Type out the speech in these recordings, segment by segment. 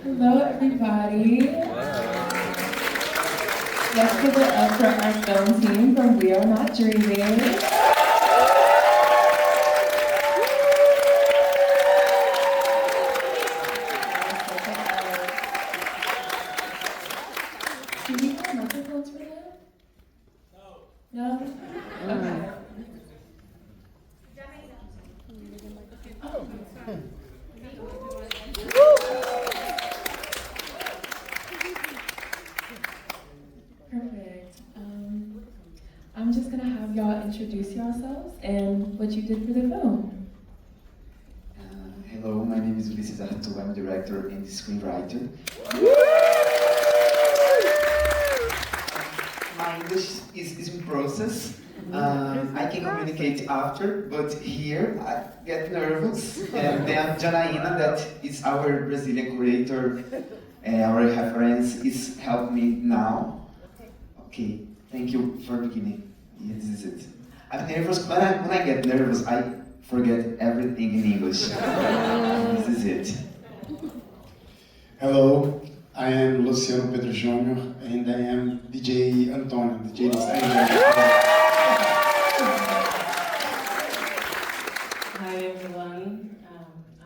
Hello, everybody. Let's give it up for our film team from We Are Not Dreaming. Do we have microphones for that? No? Okay. Perfect. I'm just gonna have y'all introduce yourselves and what you did for the film. Hello, my name is Ulisses Artur. I'm a director and screenwriter. My English is in process. I can communicate after, but here I get nervous. And then Janaína, that is our Brazilian curator, our reference, is helping me now. Okay, thank you for beginning. Yeah, this is it. I'm nervous. When I get nervous, I forget everything in English. This is it. Hello, I am Luciano Pedro Júnior and I am DJ Antônio, DJ Hi everyone,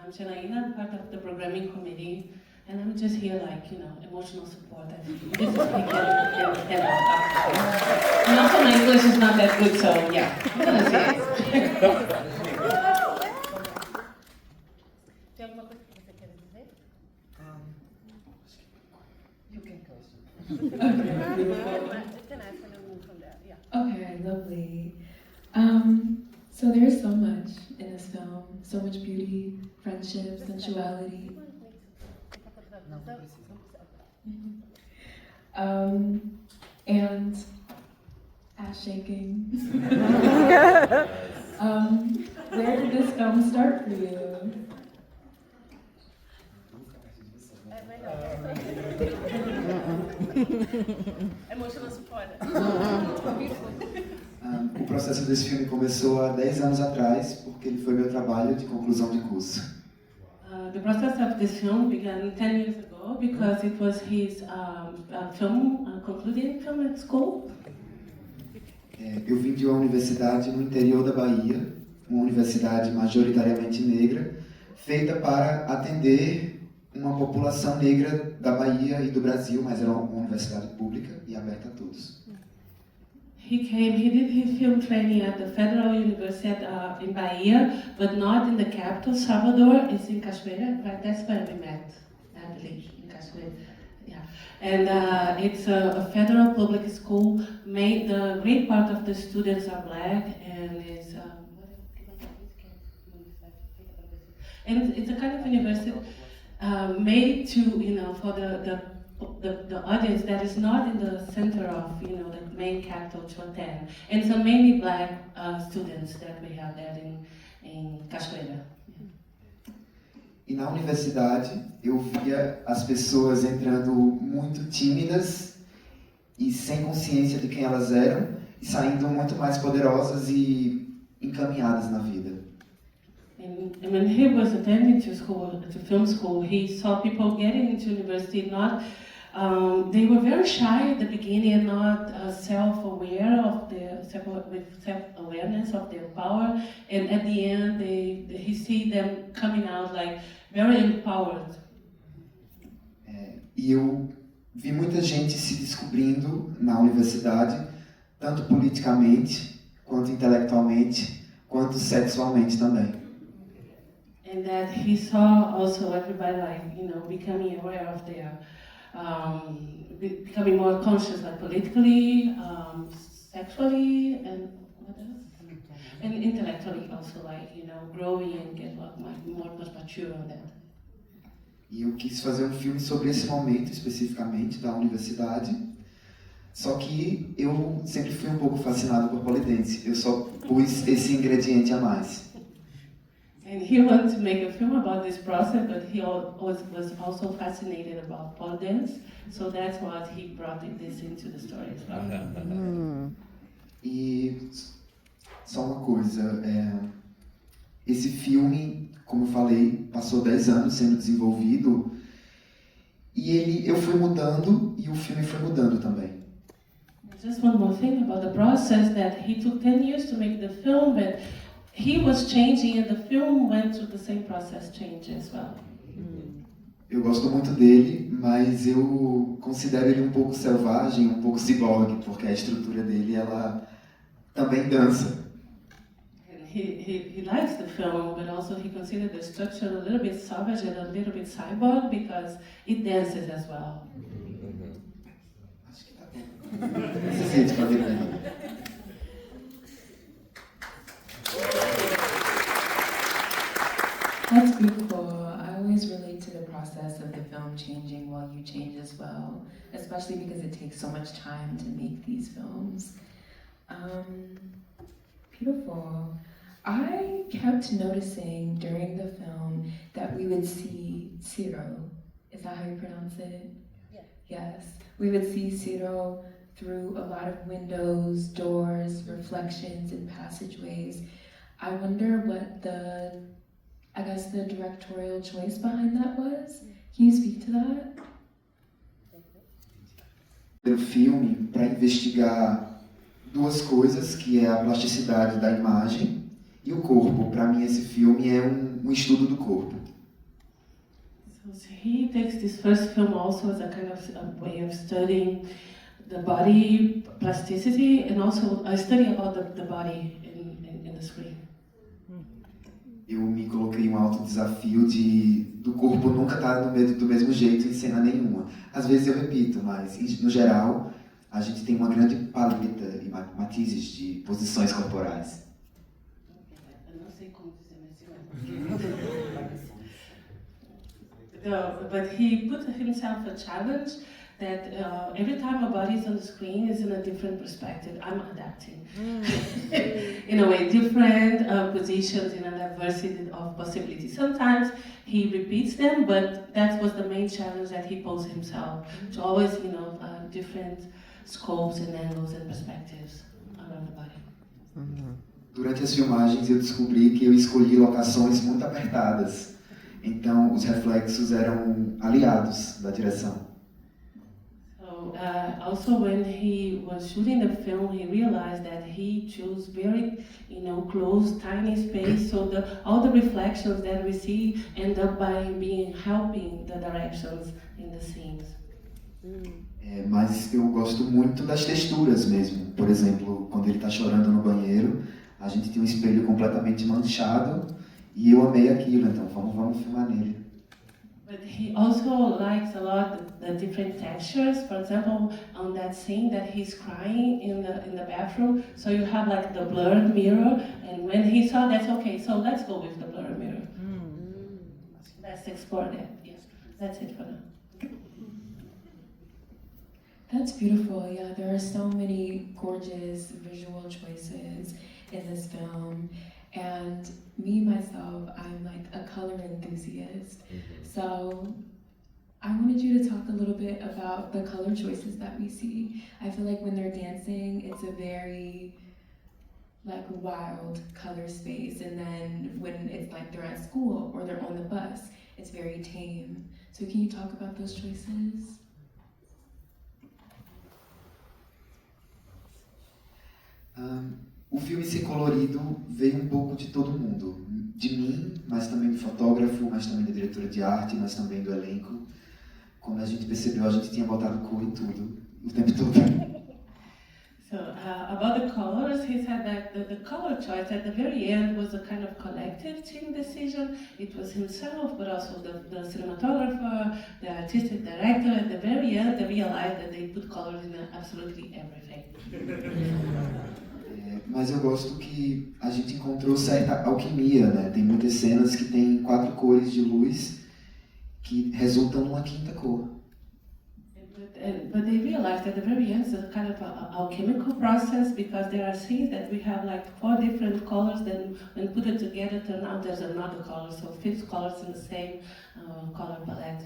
I'm Janaína, part of the programming committee, and I'm just here like, emotional support. This is and also my English is not that good, so yeah, I'm gonna say it. Tem alguma coisa que você quer dizer? You can question. Okay, lovely. So there's so much in this film, so much beauty, friendship, sensuality. And ass shaking. Where did this film start for you? Emotional support. O processo desse filme começou há 10 anos atrás, porque ele foi meu trabalho de conclusão de curso. The process of this film began 10 years ago because it was his concluding film at school. Eu vim de uma universidade no interior da Bahia, uma universidade majoritariamente negra, feita para atender uma população negra da Bahia e do Brasil, mas era uma universidade pública e aberta a todos. He did his film training at the Federal University in Bahia, but not in the capital, Salvador. It's in Cachoeira, right? That's where we met, I believe, in Cachoeira. Yeah. And it's a federal public school. The great part of the students are black, and it's a kind of university made to, for the audience that is not in the center of, the main capital to attend. And so mainly black students that we have there in Cachoeira. E na universidade eu via as pessoas entrando muito tímidas e sem consciência de quem elas eram e saindo muito mais poderosas e encaminhadas na vida. And when he was attending to film school, he saw people getting into university they were very shy at the beginning and not self-aware of self-awareness of their power. And at the end, he see them coming out like very empowered. E eu vi muita gente se descobrindo na universidade, tanto politicamente, quanto intelectualmente, quanto sexualmente também. And that he saw also everybody becoming aware of their becoming more conscious, like politically, sexually, and what else? And intellectually also, growing and get much mature on that. E eu quis fazer um filme sobre esse momento especificamente da universidade, só que eu sempre fui um pouco fascinado por pole dance. Eu só pus esse ingrediente a mais. And he wanted to make a film about this process, but he was also fascinated about pole dance, so that's what he brought this into the story as well. E só uma coisa, esse filme, como eu falei, passou 10 anos sendo desenvolvido E eu fui mudando e o filme foi mudando também. Just one more thing about the process, that he took 10 years to make the film, but he was changing and the film went through the same process change as well. Eu gosto muito dele, mas eu considero ele um pouco selvagem, um pouco ciborgue, porque a estrutura dele, ela também dança. And he likes the film, but also he considered the structure a little bit savage and a little bit cyborg because it dances as well. Acho que tá bom. Se sente pra ver aí. That's beautiful. I always relate to the process of the film changing while you change as well, especially because it takes so much time to make these films. Beautiful. I kept noticing during the film that we would see Ciro. Is that how you pronounce it? Yeah. Yes. We would see Ciro through a lot of windows, doors, reflections, and passageways. I wonder what the directorial choice behind that was. Can you speak to that? O filme para investigar duas coisas, que é a plasticidade da imagem e o corpo. Para mim, esse filme é um estudo do corpo. So he takes this first film also as a kind of a way of studying the body plasticity and also a study about the body in the screen. Eu me coloquei um alto desafio do corpo nunca estar do mesmo jeito em cena nenhuma. Às vezes eu repito, mas no geral a gente tem uma grande paleta e matizes de posições corporais. Eu não sei como dizer, mas but he put himself a challenge that every time a body is on the screen is in a different perspective. I'm adapting. In a way, different positions in a diversity of possibilities. Sometimes he repeats them, but that was the main challenge that he posed himself, to always, different scopes and angles and perspectives around the body. Durante as filmagens eu descobri que eu escolhi locações muito apertadas, então os reflexos eram aliados da direção. Also, when he was shooting the film, he realized that he chose very, close, tiny space. So all the reflections that we see end up by helping the directions in the scenes. Mas eu gosto muito das texturas mesmo. Por exemplo, quando ele está chorando no banheiro, a gente tem um espelho completamente manchado e eu amei aquilo. Então vamos filmar nele. But he also likes a lot the different textures. For example, on that scene that he's crying in the bathroom, so you have like the blurred mirror, and when he saw that, okay, so let's go with the blurred mirror. Let's explore that. Yes, that's it for now. That's beautiful. Yeah, there are so many gorgeous visual choices in this film. And me, myself, I'm like a color enthusiast. So I wanted you to talk a little bit about the color choices that we see. I feel like when they're dancing, it's a very like wild color space. And then when it's like they're at school or they're on the bus, it's very tame. So can you talk about those choices? O filme ser colorido veio um pouco de todo mundo. De mim, mas também do fotógrafo, mas também da diretora de arte, mas também do elenco. Quando a gente percebeu, a gente tinha botado cor em tudo, o tempo todo. So about the colors, he said that the color choice at the very end was a kind of collective team decision. It was himself, but also the cinematographer, the artistic director. At the very end, they realized that they put colors in absolutely everything. Mas eu gosto que a gente encontrou certa alquimia, né? Tem muitas cenas que tem 4 cores de luz que resultam numa quinta cor. But they realized at the very end it's a kind of a alchemical process, because there are scenes that we have like 4 different colors, then when put it together turn out there's another color, so 5 colors in the same color palette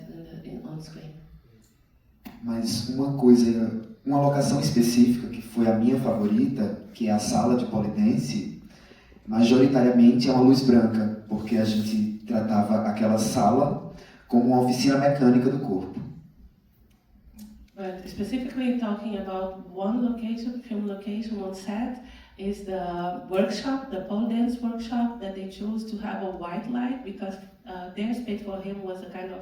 on screen. Mas uma locação específica que foi a minha favorita, que é a sala de polidense, majoritariamente é uma luz branca, porque a gente tratava aquela sala como uma oficina mecânica do corpo. But specifically talking about one location, film location, one set, is the workshop, the pole dance workshop that they chose to have a white light because their space for him was a kind of,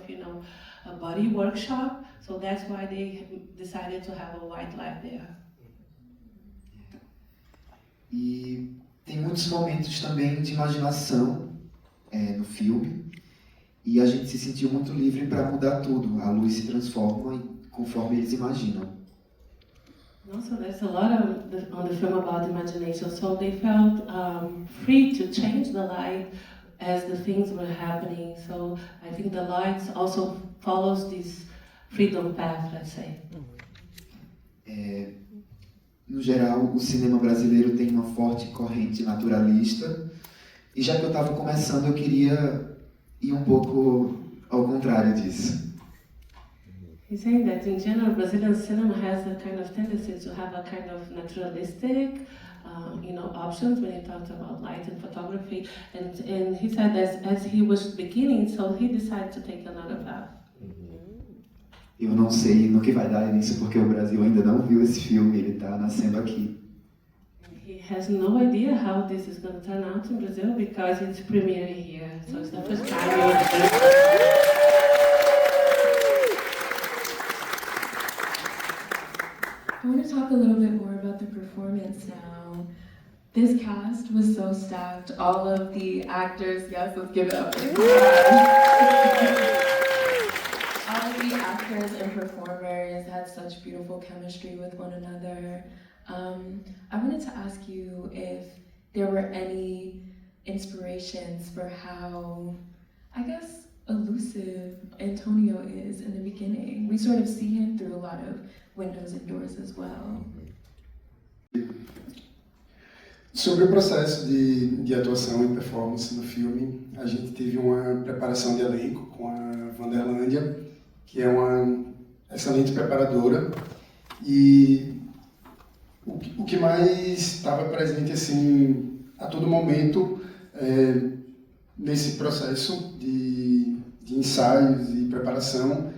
a body workshop. So that's why they decided to have a white light there. E tem muitos momentos também de imaginação no filme. E a gente se sentiu muito livre para mudar tudo. A luz se transforma conforme eles imaginam. Also, there's a lot on the film about imagination, so they felt free to change the light as the things were happening. So I think the light also follows this freedom path, let's say. No geral, o cinema brasileiro tem uma forte corrente naturalista. E já que eu estava começando, eu queria ir um pouco ao contrário disso. He's saying that in general, Brazilian cinema has a kind of tendency to have a kind of naturalistic, options when he talks about light and photography. And he said that as he was beginning, so he decided to take another path. Eu não sei no que vai dar nisso, porque o Brasil ainda não viu esse filme, ele está nascendo aqui. He has no idea how this is going to turn out in Brazil because it's premiering here. So it's the first time. I want to talk a little bit more about the performance now. This cast was so stacked. All of the actors, yes, let's give it up. All of the actors and performers had such beautiful chemistry with one another. I wanted to ask you if there were any inspirations for how, I guess, elusive Antonio is in the beginning. We sort of see him through a lot of windows and doors as well. Sobre o processo de atuação e performance no filme, a gente teve uma preparação de elenco com a Vanderlândia, que é uma excelente preparadora, e o que mais estava presente assim a todo momento nesse processo de ensaios e preparação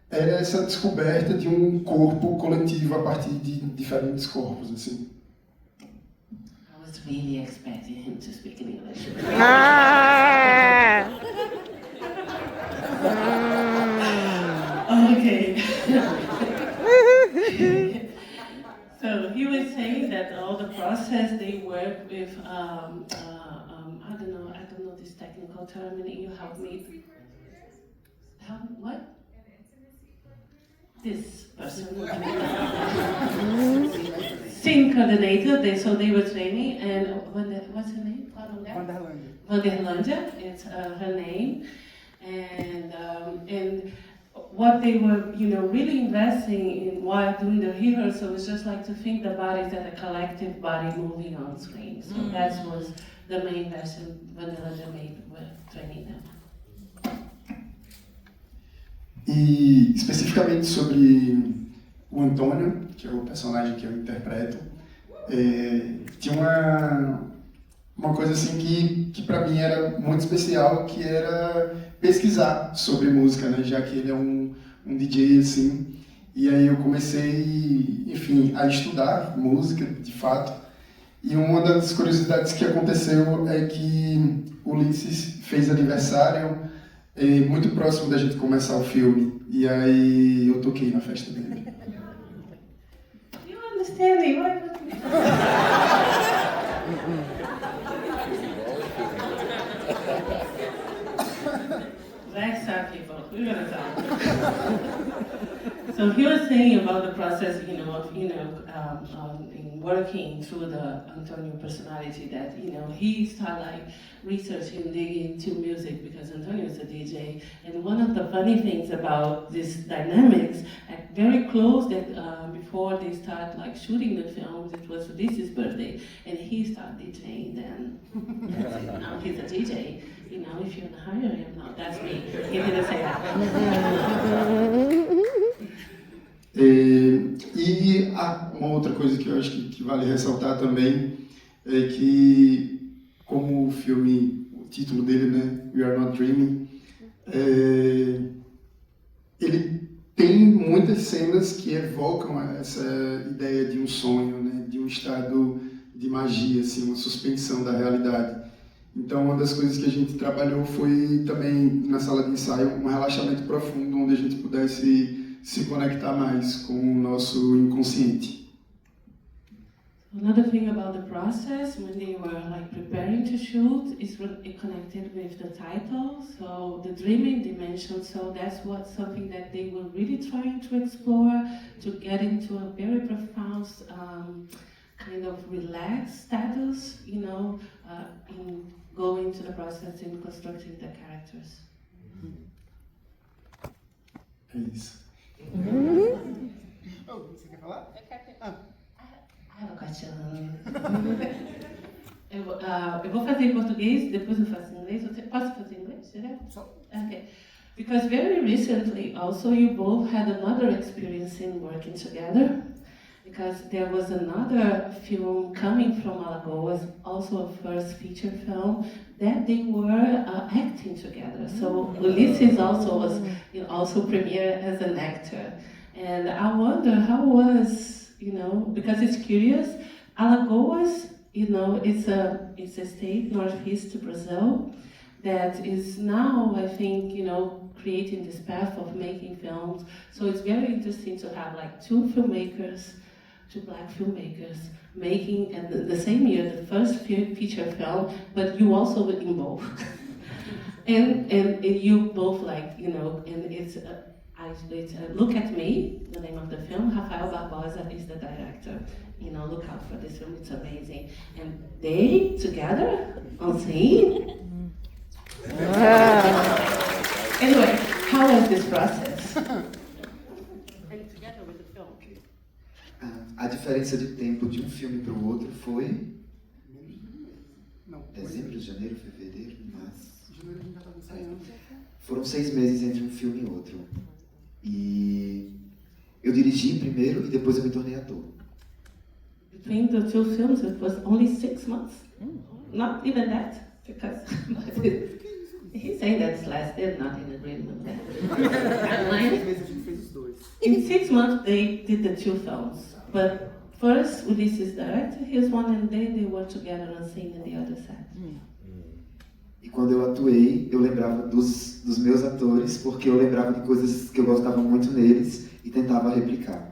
era essa descoberta de um corpo coletivo a partir de diferentes corpos, assim. I was really expecting him to speak in English. Okay. So he was saying that all the process they work with, I don't know this technical term, and you help me. What? This person. Scene coordinator, so they were training, and what's her name? Vanderlândia, it's her name, and what they were, really investing in while doing the rehearsal was just like to think the bodies as a collective body moving on screen. So that was the main investment Vanderlândia made with training them. E especificamente sobre o Antônio, que é o personagem que eu interpreto, tinha uma coisa assim que para mim era muito especial, que era pesquisar sobre música, né? Já que ele é um DJ assim, e aí eu comecei, enfim, a estudar música de fato. E uma das curiosidades que aconteceu é que Ulisses fez aniversário muito próximo da gente começar o filme, e aí eu toquei na festa dele. You understand me? What? That's our people. We're gonna talk. So he was saying about the process, in working through the Antonio personality that, he started like researching, digging into music because Antonio is a DJ. And one of the funny things about this dynamics, very close that before they start like shooting the films, it was Ulisses' birthday, and he started DJing then. Now he's a DJ. If you hire him, no, that's me. He didn't say that. E uma outra coisa que eu acho que vale ressaltar também é que, como o filme, o título dele, né, We Are Not Dreaming, ele tem muitas cenas que evocam essa ideia de um sonho, né? De um estado de magia, assim, uma suspensão da realidade. Então, uma das coisas que a gente trabalhou foi também, na sala de ensaio, um relaxamento profundo, onde a gente pudesse se conectar mais com o nosso inconsciente. Another thing about the process, when they were like preparing to shoot, is connected with the title, so the dreaming dimension. So that's something that they were really trying to explore, to get into a very profound kind of relaxed status, you know, in going to the process in constructing the characters. É isso. Você quer falar? I have a question. Eu vou fazer em português, depois eu faço em inglês. Posso fazer em inglês? Okay. Because very recently, also, you both had another experience in working together. Because there was another film coming from Alagoas, also a first feature film, that they were acting together. So Ulysses also premiered as an actor. And I wonder how was, you know, because it's curious, Alagoas, you know, it's a state northeast Brazil that is now, I think, you know, creating this path of making films. So it's very interesting to have like two black filmmakers making at the same year the first feature film, but you also in both. and you both like, you know, and it's Look at Me, the name of the film. Rafael Barbosa is the director. You know, look out for this film, it's amazing. And they, together, on scene. Anyway, how was this process? And together with the film. A diferença de tempo de um filme para o outro foi dezembro, janeiro, fevereiro, março. Janeiro a gente já estava ensaiando. Foram 6 meses entre um filme e outro. E eu dirigi primeiro e depois eu me tornei ator. Between the two films, it was only 6 months. Not even that, because he's saying that's less. They're not in agreement with that. In 6 months, they did the two films. But first, Ulysses directed his one, and then they were together on scene in the other side. E quando eu atuei, eu lembrava dos meus atores, porque eu lembrava de coisas que eu gostava muito neles e tentava replicar.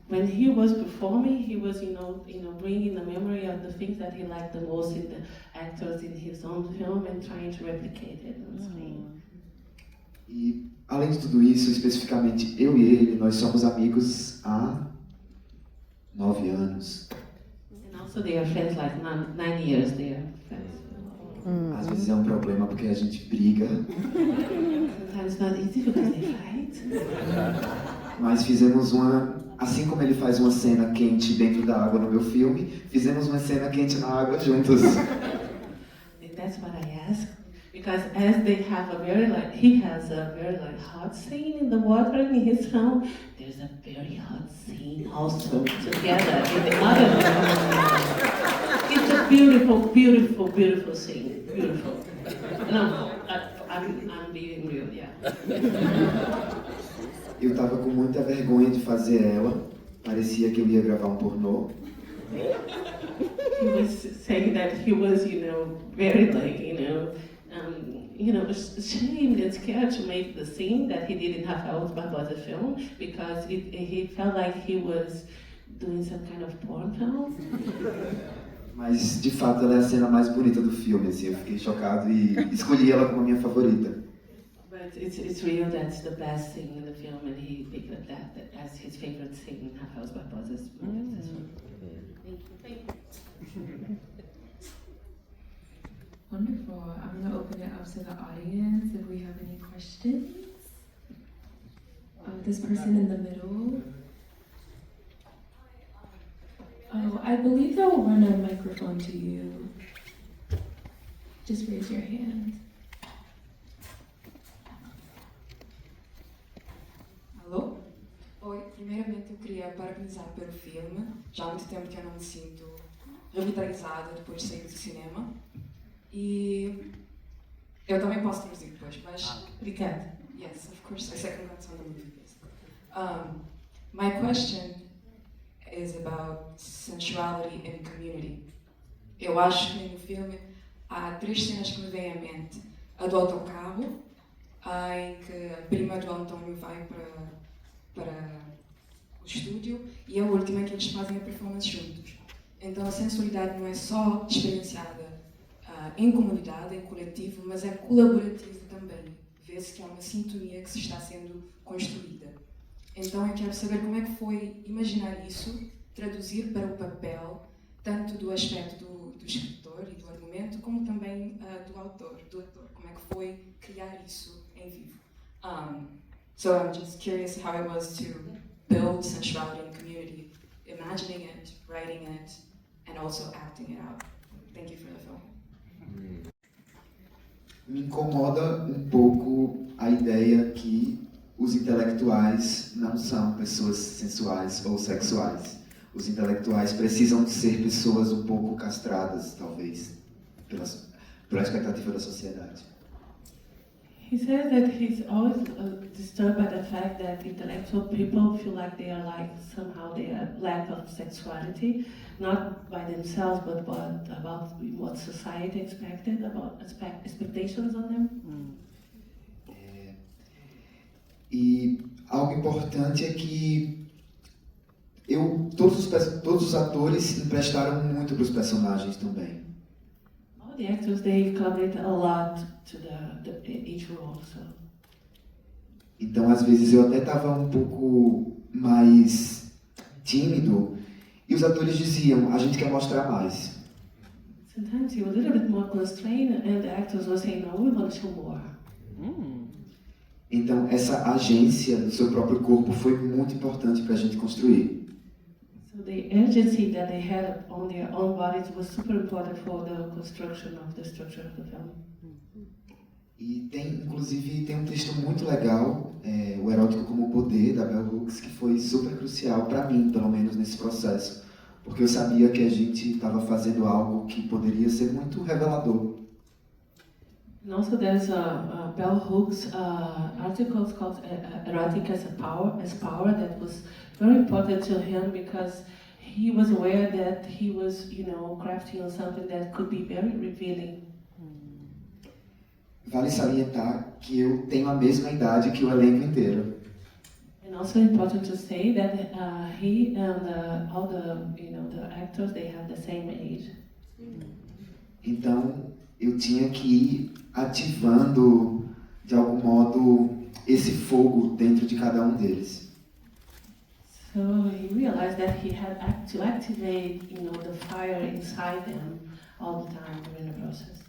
When he was performing, he was, you know, bringing the memory of the things that he liked the most in the actors in his own film and trying to replicate it on screen. E além de tudo isso, especificamente eu e ele, nós somos amigos há 9 anos. And also they are friends like 9 years. They are friends. Às vezes é um problema porque a gente briga. Sometimes not easy because they fight. Mas fizemos assim como ele faz uma cena quente dentro da água no meu filme, fizemos uma cena quente na água juntos. And that's what I asked. Because as they have he has a very hot scene in the water in his film, there's a very hot scene also together in the other film. It's a beautiful, beautiful, beautiful scene. Beautiful. No, I'm being real, yeah. Eu tava com muita vergonha de fazer ela. Parecia que eu ia gravar um pornô. He was saying that he was, you know, very ashamed and scared to make the scene that he did in Rafael Barbosa film because he felt like he was doing some kind of porn film. Mas, de fato, ela é a cena mais bonita do filme, assim, eu fiquei chocado e escolhi ela como a minha favorita. But it's real, that's the best scene in the film, and he picked up that as his favorite scene in Rafael Barbosa's movie. Thank you. Wonderful. I'm going to open it up to the audience if we have any questions. This person in the middle. Oh, I believe they will run a microphone to you. Just raise your hand. Alô? Oi, primeiramente eu queria parabenizar pelo filme. Já há muito tempo que eu não me sinto revitalizada depois de sair do cinema. E eu também posso traduzir depois, mas... Obrigada. Yes, of course, I second that on the movie. My question is about sensuality and community. Eu acho que no filme há 3 cenas que me vêm à mente. A do autocarro, em que a prima do António vai para o estúdio, e a última em que eles fazem a performance juntos. Então a sensualidade não é só experienciada em comunidade, em coletivo, mas é colaborativo também. Vê-se que há uma sintonia que se está sendo construída. Então eu quero saber como é que foi imaginar isso, traduzir para o papel, tanto do aspecto do escritor e do argumento, como também do ator. Como é que foi criar isso em vivo. So I'm just curious how it was to build sensuality in community, imagining it, writing it, and also acting it out. Thank you for the film. Me incomoda um pouco a ideia que os intelectuais não são pessoas sensuais ou sexuais. Os intelectuais precisam ser pessoas um pouco castradas, talvez, pela expectativa da sociedade. He says that he's always disturbed by the fact that intellectual people feel like they are somehow they are lack of sexuality, not by themselves, but about what society expected, about expectations on them. E algo importante é que todos os atores emprestaram muito para os personagens também. All the actors, they collaborate a lot to each role. So. Então, às vezes, eu até estava um pouco mais tímido e os atores diziam, a gente quer mostrar mais. Sometimes you were a little bit more constrained and the actors were saying, no, we want to show more. Então, essa agência do seu próprio corpo foi muito importante para a gente construir. So the urgency that they had on their own bodies was super important for the construction of the structure of the film. E inclusive, tem um texto muito legal, O Erótico como Poder, da Bell Hooks, que foi super crucial para mim, pelo menos nesse processo, porque eu sabia que a gente estava fazendo algo que poderia ser muito revelador. And also there's a Bell Hooks article called Erotic as Power that was very important to him because he was aware that he was, crafting on something that could be very revealing. Vale salientar que eu tenho a mesma idade que o elenco inteiro. And also important to say that he and all the actors, they have the same age. Então, eu tinha que ir ativando, de algum modo, esse fogo dentro de cada um deles. So he realized that he had to activate, the fire inside them all the time during the process.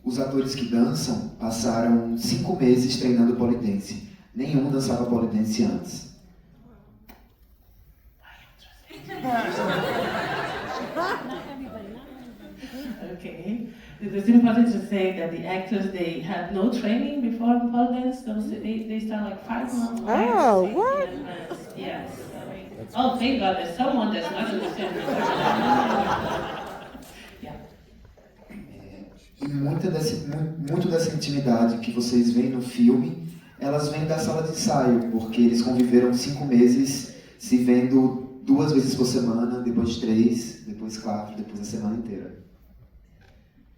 Os atores que dançam passaram 5 meses treinando pole dance. Nenhum dançava pole dance antes. Okay, it is important to say that the actors, they had no training before pole dance. They start like 5 months. Oh, what? Yes. Oh, thank God, there's someone that's not understanding. Yeah. E muito dessa intimidade que vocês veem no filme, elas vêm da sala de ensaio, porque eles conviveram 5 meses se vendo 2 vezes por semana, depois 3, depois 4, depois a semana inteira.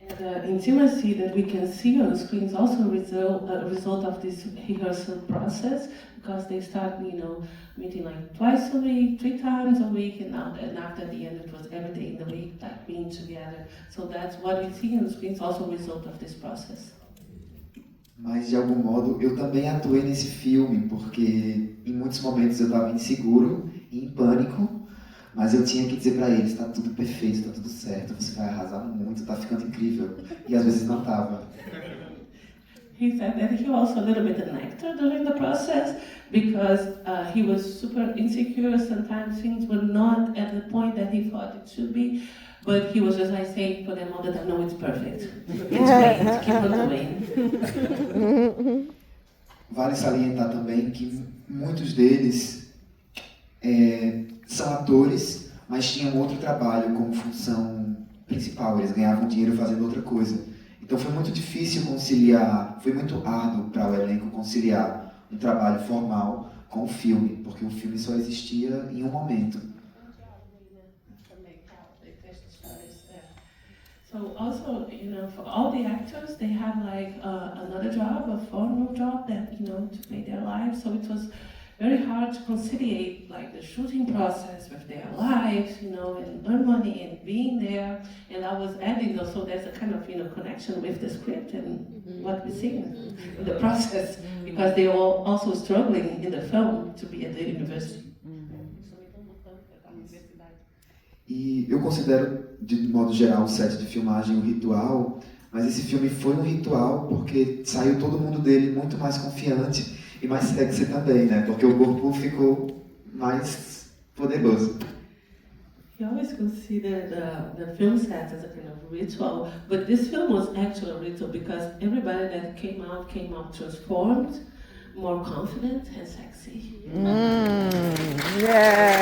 And the intimacy that we can see on the screen is also a result of this rehearsal process, because they start, meeting like twice a week, 3 times a week, and after the end it was every day in the week, like being together. So that's what we see on the screen is also a result of this process. Mas, de algum modo, eu também atuei nesse filme, porque em muitos momentos eu estava inseguro e em pânico, mas eu tinha que dizer para eles, está tudo perfeito, está tudo certo, você vai arrasar muito, está ficando incrível. E às vezes não estava. He said that he was also a little bit an actor during the process because he was super insecure. Sometimes things were not at the point that he thought it should be, but he was just like saying for them all that I know it's perfect. It's great, keep on doing. Vale salientar também que muitos deles são atores, mas tinham outro trabalho como função principal, eles ganhavam dinheiro fazendo outra coisa. Então foi muito difícil conciliar, foi muito árduo para o elenco conciliar um trabalho formal com o filme, porque o filme só existia em um momento. So also, for all the actors, they have like another job, a formal job that, to pay their lives. So it was very hard to conciliate like the shooting process with their lives, and earn money and being there. And I was adding also there's a kind of, connection with the script and what we see in the process, because they were also struggling in the film to be at the university. E eu considero, de modo geral, o set de filmagem um ritual, mas esse filme foi um ritual porque saiu todo mundo dele muito mais confiante e mais sexy também, né? Porque o corpo ficou mais poderoso. You always consider the film set as a kind of ritual, but this film was actually a ritual because everybody that came out transformed, more confident and sexy. Yeah.